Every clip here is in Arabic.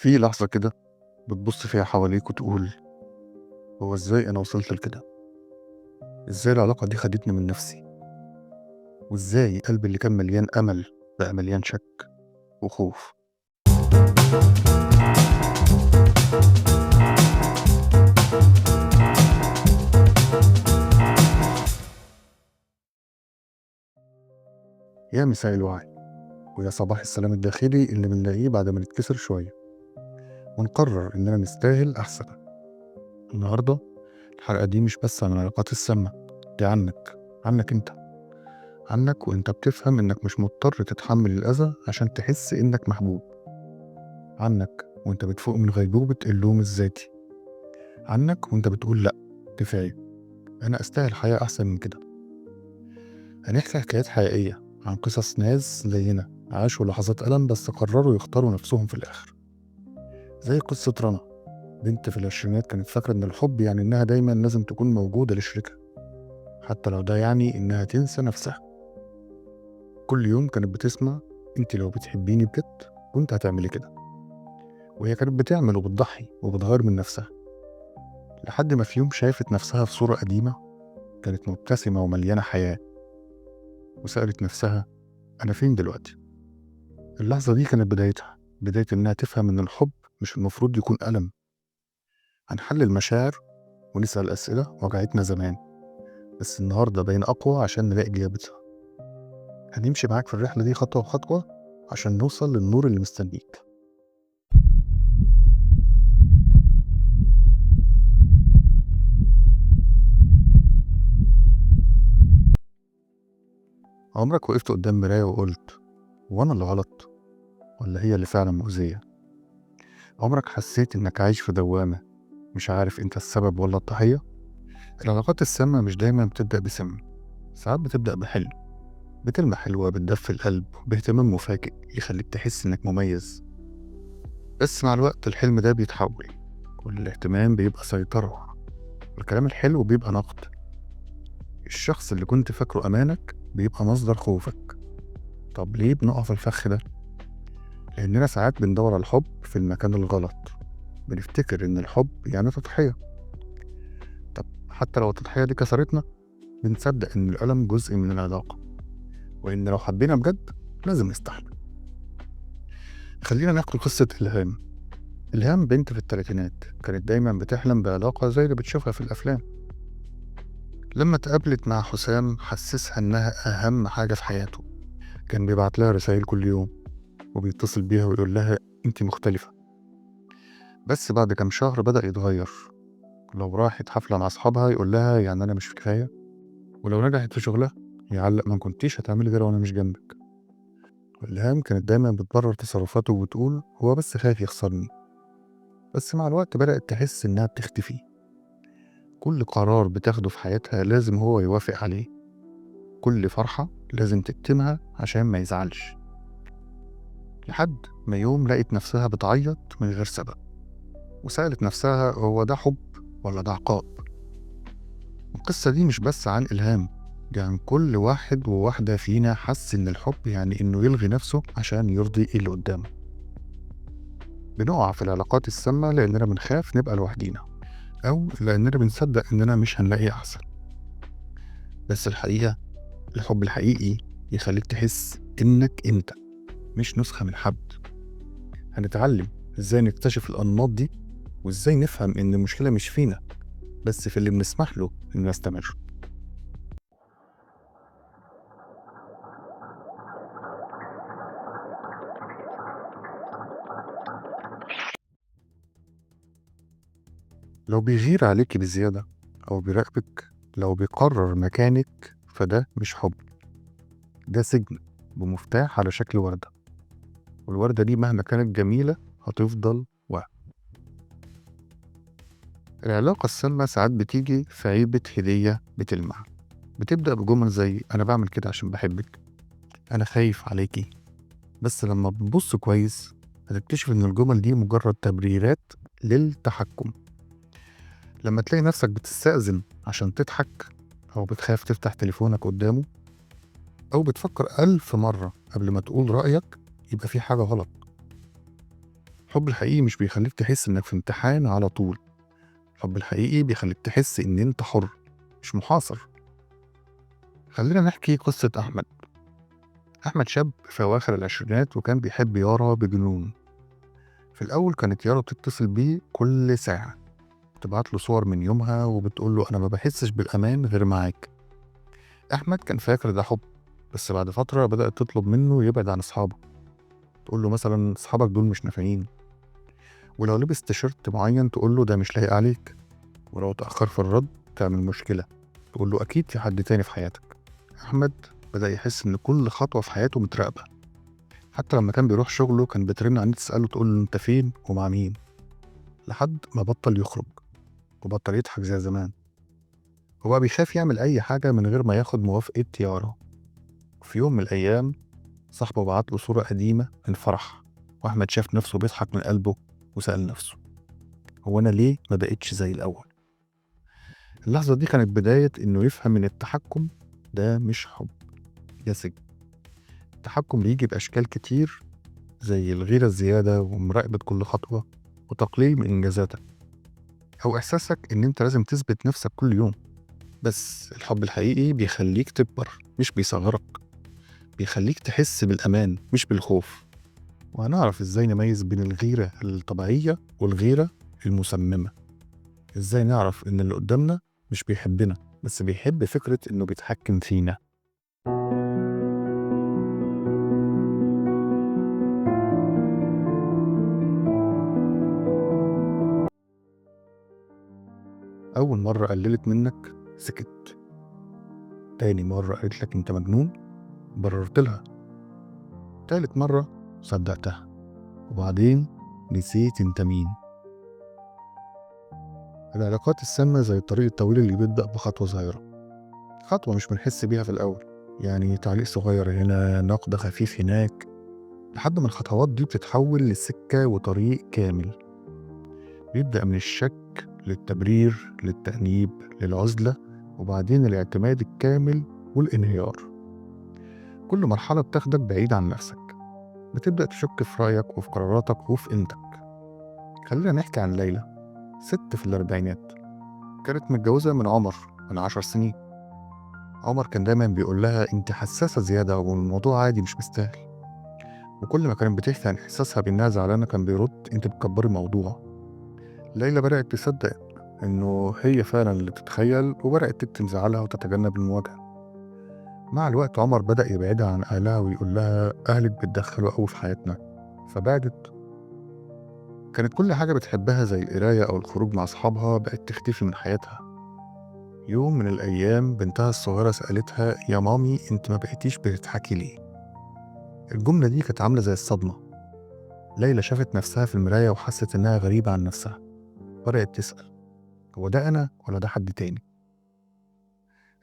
في لحظة كده بتبص فيها حواليك وتقول هو ازاي انا وصلت لكده؟ ازاي العلاقة دي خدتني من نفسي؟ وازاي قلبي اللي كان مليان امل بقى مليان شك وخوف؟ يا مساء الوعي، ويا صباح السلام الداخلي اللي بنلاقيه بعد ما نتكسر شوية ونقرر اننا نستاهل احسن. النهاردة الحلقة دي مش بس عن العلاقات السامة، دي عنك انت، عنك وانت بتفهم انك مش مضطر تتحمل الاذى عشان تحس انك محبوب، عنك وانت بتفوق من غيبوبة اللوم الذاتي، عنك وانت بتقول لأ كفاية، أنا أستاهل حياة أحسن من كده. هنحكي حكايات حقيقية عن قصص ناس زينا عاشوا لحظات ألم بس قرروا يختاروا نفسهم في الآخر. زي قصة رنا، بنت في العشرينات كانت فاكرة إن الحب يعني إنها دايما لازم تكون موجودة لشريكها، حتى لو ده يعني إنها تنسى نفسها. كل يوم كانت بتسمع أنت لو بتحبيني بجد كنت هتعملي كده، وهي كانت بتعمل وبتضحي وبتغير من نفسها، لحد ما في يوم شافت نفسها في صورة قديمة كانت مبتسمة ومليانة حياة، وسألت نفسها أنا فين دلوقتي؟ اللحظة دي كانت بداية إنها تفهم إن الحب مش المفروض يكون ألم. هنحلل المشاعر ونسأل أسئلة وجعتنا زمان بس النهاردة بقينا أقوى عشان نلاقي إجابتها. هنمشي معاك في الرحلة دي خطوة بخطوة عشان نوصل للنور اللي مستنيك. عمرك وقفت قدام مراية وقلت هو أنا اللي غلط ولا هي اللي فعلا مؤذية؟ عمرك حسيت إنك عايش في دوامة مش عارف أنت السبب ولا الضحية؟ العلاقات السامة مش دايما بتبدأ بسم، ساعات بتبدأ بحلم، بكلمة حلوة بتدفي القلب، باهتمام مفاجئ يخليك تحس إنك مميز. بس مع الوقت الحلم ده بيتحول، كل الاهتمام بيبقى سيطرة، والكلام الحلو بيبقى نقد، الشخص اللي كنت فاكره أمانك بيبقى مصدر خوفك. طب ليه بنقع في الفخ ده؟ لأننا ساعات بندور على الحب في المكان الغلط، بنفتكر إن الحب يعني تضحية. طب حتى لو التضحية دي كسرتنا بنصدق إن الألم جزء من العلاقة، وإن لو حبينا بجد لازم نستحمل. خلينا نحكي قصة إلهام بنت في التلاتينات كانت دايما بتحلم بعلاقة زي اللي بتشوفها في الأفلام. لما اتقابلت مع حسام حسسها إنها أهم حاجة في حياته، كان بيبعت لها رسائل كل يوم وبيتصل بيها ويقول لها أنت مختلفة. بس بعد كام شهر بدأ يتغير، لو راحت حفلة مع أصحابها يقول لها يعني أنا مش كفاية، ولو نجحت في شغلها يعلق ما كنتيش هتعملي كده وأنا مش جنبك. إلهام كانت دايما بتبرر تصرفاته وبتقول هو بس خايف يخسرني. بس مع الوقت بدأت تحس إنها بتختفي، كل قرار بتاخده في حياتها لازم هو يوافق عليه، كل فرحة لازم تكتمها عشان ما يزعلش، لحد ما يوم لقيت نفسها بتعيط من غير سبب، وسألت نفسها هو ده حب ولا ده عقاب؟ القصة دي مش بس عن إلهام، دي عن كل واحد وواحدة فينا حس إن الحب يعني إنه يلغي نفسه عشان يرضي اللي قدامه. بنقع في العلاقات السامة لأننا بنخاف نبقى لوحدينا، أو لأننا بنصدق إننا مش هنلاقي أحسن. بس الحقيقة الحب الحقيقي يخليك تحس إنك أنت مش نسخة من حد. هنتعلم إزاي نكتشف الأنماط دي، وإزاي نفهم إن المشكلة مش فينا بس في اللي بنسمح له إنه يستمر. لو بيغير عليكي بزيادة أو بيراقبك، لو بيقرر مكانك فده مش حب، ده سجن بمفتاح على شكل وردة، والوردة دي مهما كانت جميلة هتفضل وهم. العلاقة السامة ساعات بتيجي في علبة هدية بتلمع، بتبدأ بجمل زي أنا بعمل كده عشان بحبك، أنا خايف عليكي. بس لما بتبص كويس هتكتشف إن الجمل دي مجرد تبريرات للتحكم. لما تلاقي نفسك بتستأذن عشان تضحك، أو بتخاف تفتح تليفونك قدامه، أو بتفكر 1000 مرة قبل ما تقول رأيك، يبقى في حاجة غلط. الحب الحقيقي مش بيخليك تحس إنك في امتحان على طول، الحب الحقيقي بيخليك تحس إن أنت حر مش محاصر. خلينا نحكي قصة أحمد. أحمد شاب في أواخر العشرينات وكان بيحب يارا بجنون. في الأول كانت يارا بتتصل بيه كل ساعة، تبعت له صور من يومها وبتقول له أنا ما بحسش بالأمان غير معاك. أحمد كان فاكر ده حب، بس بعد فترة بدأت تطلب منه يبعد عن أصحابه، تقول له مثلا أصحابك دول مش نافعين، ولو لبس تيشيرت معين تقول له ده مش لايق عليك، ولو اتأخر في الرد تعمل مشكلة، تقول له أكيد في حد تاني في حياتك. أحمد بدأ يحس إن كل خطوة في حياته متراقبة، حتى لما كان بيروح شغله كان بترن عليه تسأله تقول له أنت فين ومع مين، لحد ما بطل يخرج وبطل يضحك زي زمان. هو بقى بيخاف يعمل أي حاجة من غير ما ياخد موافقة يارا. في يوم من الأيام صاحبه بعت له صورة قديمة من فرح، وأحمد شاف نفسه بيضحك من قلبه وسأل نفسه هو أنا ليه ما بقتش زي الأول؟ اللحظة دي كانت بداية إنه يفهم إن التحكم ده مش حب، ده سجن. التحكم بيجي بأشكال كتير، زي الغيرة الزيادة ومراقبة كل خطوة وتقليل من إنجازاتك، أو إحساسك إن أنت لازم تثبت نفسك كل يوم. بس الحب الحقيقي بيخليك تكبر مش بيصغرك، بيخليك تحس بالأمان مش بالخوف. وهنعرف إزاي نميز بين الغيرة الطبيعية والغيرة المسممة، إزاي نعرف إن اللي قدامنا مش بيحبنا بس بيحب فكرة إنه بيتحكم فينا. أول مرة قللت منك سكت، تاني مرة قالت لك أنت مجنون بررت لها، تالت مرة صدقتها، وبعدين نسيت أنت مين. العلاقات السامة زي الطريق الطويل اللي بيبدأ بخطوة صغيرة، خطوة مش بنحس بيها في الأول، يعني تعليق صغير هنا، نقد خفيف هناك، لحد ما الخطوات دي بتتحول لسكة وطريق كامل، بيبدأ من الشك للتبرير للتأنيب للعزلة، وبعدين الاعتماد الكامل والانهيار. كل مرحلة بتاخدك بعيد عن نفسك، بتبدأ تشك في رأيك وفي قراراتك وفي قيمتك. خلينا نحكي عن ليلى، ست في الأربعينات، كانت متجوزة من عمر من 10 سنين. عمر كان دايما بيقول لها انت حساسة زيادة والموضوع عادي مش مستاهل، وكل ما كانت بتحكي عن إحساسها بإنها زعلانة كان بيرد انت بتكبري الموضوع. ليلى بدأت تصدق إنه هي فعلا اللي بتتخيل، وبدأت تكتم زعلها وتتجنب المواجهة. مع الوقت عمر بدأ يبعدها عن أهلها ويقول لها أهلك بيتدخلوا أوي في حياتنا، فبعدت. كانت كل حاجة بتحبها زي القراية أو الخروج مع أصحابها بقت تختفي من حياتها. يوم من الأيام بنتها الصغيرة سألتها يا مامي أنت ما بقيتيش بتضحكي ليه؟ الجملة دي كانت عاملة زي الصدمة. ليلى شافت نفسها في المراية وحست إنها غريبة عن نفسها، بدأت تسأل هو ده أنا ولا ده حد تاني؟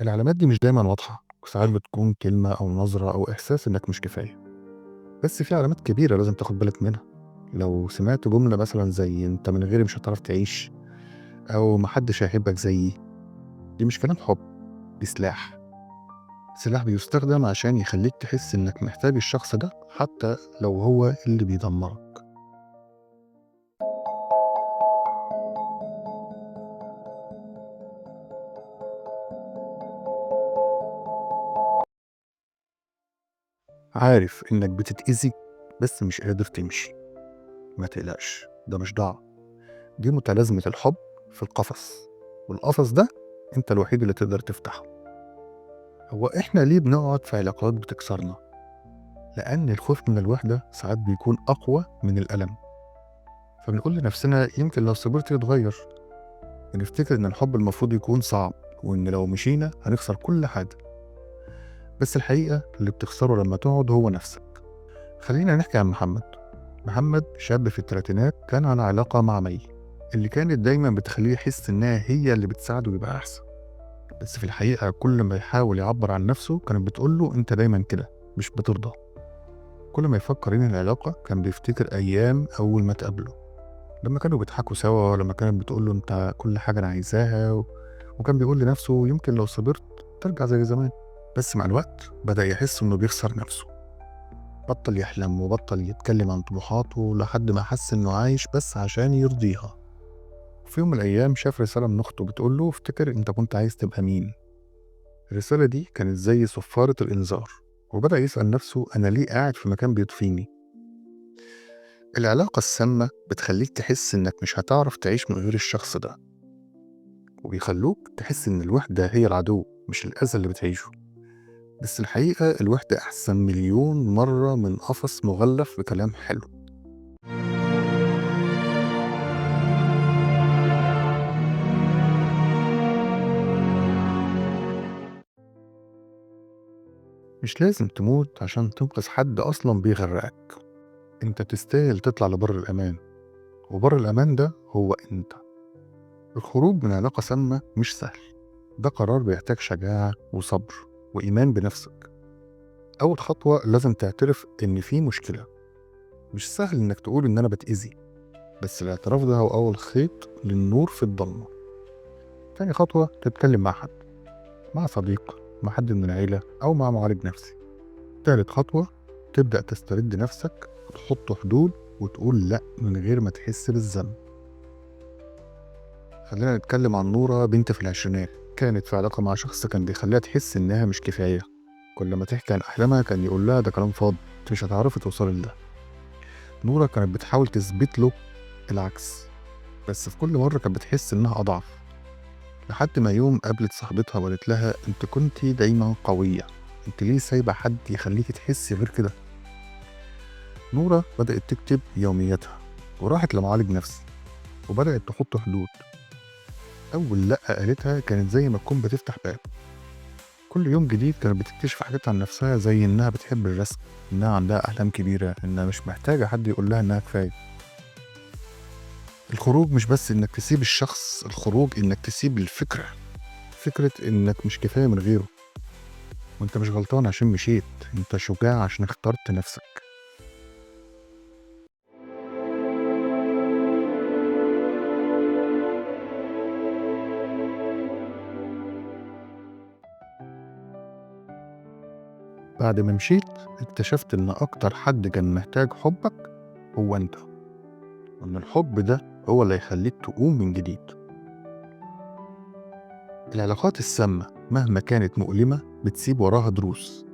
العلامات دي مش دايما واضحة، وساعات بتكون كلمة أو نظرة أو إحساس إنك مش كفاية، بس في علامات كبيرة لازم تاخد بالك منها. لو سمعت جملة مثلا زي أنت من غيري مش هتعرف تعيش، أو محدش هيحبك زيي، دي مش كلام حب، دي سلاح. سلاح بيستخدم عشان يخليك تحس إنك محتاج الشخص ده حتى لو هو اللي بيدمرك. عارف إنك بتتأذي بس مش قادر تمشي، ما تقلقش، ده مش ضعف، دي متلازمة الحب في القفص، والقفص ده أنت الوحيد اللي تقدر تفتحه. هو إحنا ليه بنقعد في علاقات بتكسرنا؟ لأن الخوف من الوحدة ساعات بيكون أقوى من الألم، فبنقول لنفسنا يمكن لو صبرت يتغير. بنفتكر إن الحب المفروض يكون صعب، وإن لو مشينا هنخسر كل حاجة، بس الحقيقة اللي بتخسره لما تقعد هو نفسك. خلينا نحكي عن محمد. محمد شاب في الثلاثينات كان على علاقة مع مي، اللي كانت دايما بتخليه يحس إنها هي اللي بتساعده يبقى أحسن، بس في الحقيقة كل ما يحاول يعبر عن نفسه كانت بتقوله أنت دايما كده مش بترضى. كل ما يفكر ينهي العلاقة كان بيفتكر أيام أول ما تقابله، لما كانوا بيضحكوا سوا، ولما كانت بتقوله أنت كل حاجة أنا عايزاها وكان بيقول لنفسه يمكن لو صبرت ترجع زي زمان. بس مع الوقت بدأ يحس إنه بيخسر نفسه، بطل يحلم وبطل يتكلم عن طموحاته لحد ما حس إنه عايش بس عشان يرضيها. في يوم من الأيام شاف رسالة من أخته بتقول له افتكر أنت كنت عايز تبقى مين. الرسالة دي كانت زي صفارة الإنذار، وبدأ يسأل نفسه أنا ليه قاعد في مكان بيطفيني. العلاقة السامة بتخليك تحس إنك مش هتعرف تعيش من غير الشخص ده، وبيخلوك تحس إن الوحدة هي العدو مش الأذى اللي بتعيشه. بس الحقيقة الوحدة أحسن مليون مرة من قفص مغلف بكلام حلو. مش لازم تموت عشان تنقذ حد أصلا بيغرقك. أنت تستاهل تطلع لبر الأمان، وبر الأمان ده هو أنت. الخروج من علاقة سامة مش سهل، ده قرار بيحتاج شجاعة وصبر وإيمان بنفسك. أول خطوة لازم تعترف إن في مشكلة. مش سهل إنك تقول إن أنا بتأذي، بس الاعتراف ده هو أول خيط للنور في الضلمة. تاني خطوة تتكلم مع حد، مع صديق، مع حد من العيلة أو مع معالج نفسي. تالت خطوة تبدأ تسترد نفسك وتحط حدود وتقول لأ من غير ما تحس بالذنب. خلينا نتكلم عن نورة، بنت في العشرينات، كانت في علاقة مع شخص كان بيخليها تحس إنها مش كفاية. كل ما تحكي عن أحلامها كان يقول لها ده كلام فاضي، انت مش هتعرفي توصلي لده. نورة كانت بتحاول تثبت له العكس، بس في كل مرة كانت بتحس إنها أضعف. لحد ما يوم قابلت صاحبتها وقالت لها انت كنتي دايما قوية، انت ليه سايبة حد يخليكي تحسي غير كده. نورة بدأت تكتب يومياتها وراحت لمعالج نفسي وبدأت تحط حدود. أول لأ قالتها كانت زي ما تكون بتفتح باب. كل يوم جديد كانت بتكتشف حاجات عن نفسها، زي إنها بتحب الرسم، إنها عندها أحلام كبيرة، إنها مش محتاجة حد يقول لها إنها كفاية. الخروج مش بس إنك تسيب الشخص، الخروج إنك تسيب الفكرة، فكرة إنك مش كفاية من غيره. وإنت مش غلطان عشان مشيت، إنت شجاع عشان اخترت نفسك. بعد ما مشيت اكتشفت إن أكتر حد كان محتاج حبك هو أنت، وإن الحب ده هو اللي هيخليك تقوم من جديد. العلاقات السامة مهما كانت مؤلمة بتسيب وراها دروس،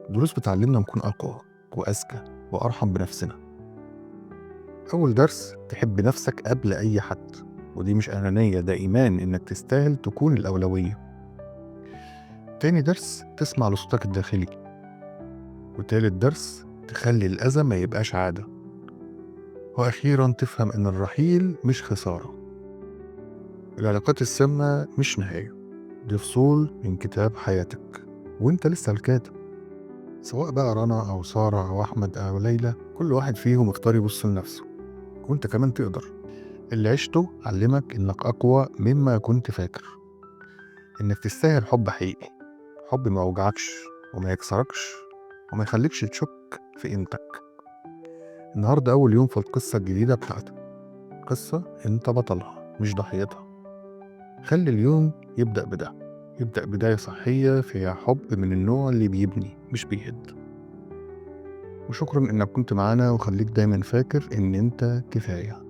دروس بتعلمنا نكون أقوى وأذكى وأرحم بنفسنا. أول درس تحب نفسك قبل أي حد، ودي مش أنانية، ده إيمان إنك تستاهل تكون الأولوية. تاني درس تسمع لصوتك الداخلي. وتالت درس تخلي الأذى ما يبقاش عادة. وأخيرا تفهم إن الرحيل مش خسارة. العلاقات السامة مش نهاية، دي فصول من كتاب حياتك، وإنت لسه الكاتب. سواء بقى رنا أو سارة أو أحمد أو ليلى، كل واحد فيهم اختار يبص لنفسه، وإنت كمان تقدر. اللي عشته علمك إنك أقوى مما كنت فاكر، إنك تستاهل حب حقيقي، حب ما يوجعكش وما يكسركش وما يخليكش تشك في قيمتك. النهاردة أول يوم في القصة الجديدة بتاعتك، قصة أنت بطلها مش ضحيتها. خلي اليوم يبدأ بده، يبدأ بداية صحية فيها حب من النوع اللي بيبني مش بيهد. وشكرا إنك كنت معانا، وخليك دايما فاكر إن أنت كفاية.